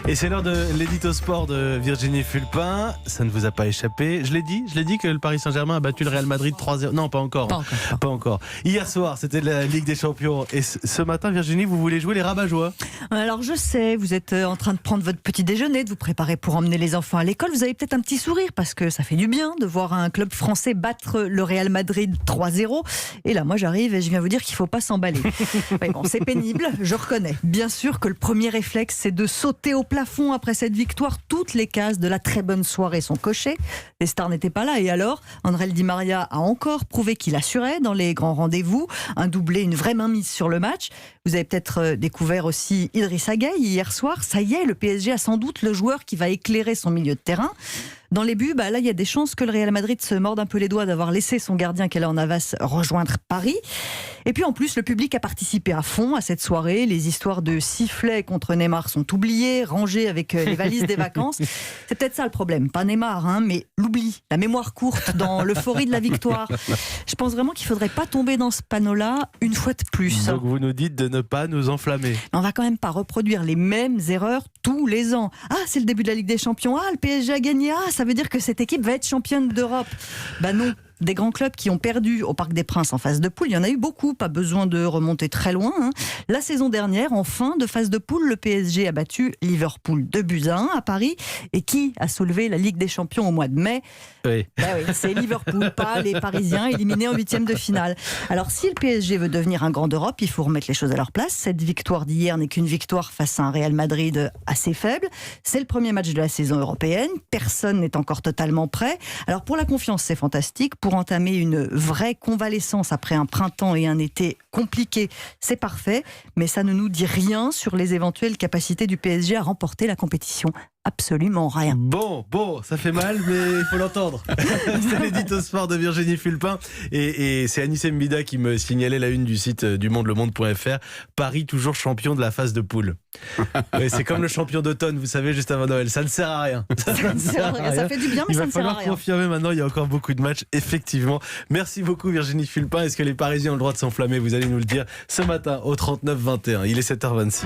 Et c'est l'heure de l'édito sport de Virginie Fulpin. Ça ne vous a pas échappé. Je l'ai dit que le Paris Saint-Germain a battu le Real Madrid 3-0. Non, pas encore. Pas encore. Hier soir, c'était la Ligue des Champions. Et ce matin, Virginie, vous voulez jouer les rabat-joie. Alors je sais, vous êtes en train de prendre votre petit déjeuner, de vous préparer pour emmener les enfants à l'école. Vous avez peut-être un petit sourire parce que ça fait du bien de voir un club français battre le Real Madrid 3-0. Et là, moi j'arrive et je viens vous dire qu'il ne faut pas s'emballer. Mais bon, c'est pénible, je reconnais. Bien sûr que le premier réflexe, c'est de sauter au plafond après cette victoire. Toutes les cases de la très bonne soirée sont cochées. Les stars n'étaient pas là. Et alors, André Di Maria a encore prouvé qu'il assurait dans les grands rendez-vous. Un doublé, une vraie mainmise sur le match. Vous avez peut-être découvert aussi Idrissa Gueye hier soir. Ça y est, le PSG a sans doute le joueur qui va éclairer son milieu de terrain. Dans les buts, là, il y a des chances que le Real Madrid se morde un peu les doigts d'avoir laissé son gardien Keylor Navas rejoindre Paris. Et puis en plus, le public a participé à fond à cette soirée. Les histoires de sifflets contre Neymar sont oubliées, rangées avec les valises des vacances. C'est peut-être ça le problème. Pas Neymar, mais l'oubli, la mémoire courte dans l'euphorie de la victoire. Je pense vraiment qu'il ne faudrait pas tomber dans ce panneau-là une fois de plus. Donc vous nous dites de ne pas nous enflammer. On va quand même pas reproduire les mêmes erreurs tous les ans. Ah, c'est le début de la Ligue des Champions. Ah, le PSG a gagné. Ah, ça veut dire que cette équipe va être championne d'Europe. Non. Des grands clubs qui ont perdu au Parc des Princes en phase de poule, il y en a eu beaucoup, pas besoin de remonter très loin. La saison dernière, en fin de phase de poule, le PSG a battu Liverpool 2-1 à Paris. Et qui a soulevé la Ligue des Champions au mois de mai? Oui. C'est Liverpool, pas les Parisiens éliminés en huitième de finale. Alors si le PSG veut devenir un grand d'Europe, il faut remettre les choses à leur place. Cette victoire d'hier n'est qu'une victoire face à un Real Madrid assez faible. C'est le premier match de la saison européenne. Personne n'est encore totalement prêt. Alors pour la confiance, c'est fantastique. Pour entamer une vraie convalescence après un printemps et un été compliqués, c'est parfait, mais ça ne nous dit rien sur les éventuelles capacités du PSG à remporter la compétition. Absolument rien. Bon, ça fait mal, mais il faut l'entendre. C'est l'édito sport de Virginie Fulpin. Et c'est Anissé Mbida qui me signalait la une du site du monde-lemonde.fr. Paris toujours champion de la phase de poule. Ouais, c'est comme le champion d'automne, vous savez, juste avant Noël. Ça ne sert à rien. Ça fait du bien, mais ça ne sert à rien. Il va falloir confirmer maintenant, il y a encore beaucoup de matchs, effectivement. Merci beaucoup Virginie Fulpin. Est-ce que les Parisiens ont le droit de s'enflammer? Vous allez nous le dire ce matin au 39 21. Il est 7h26.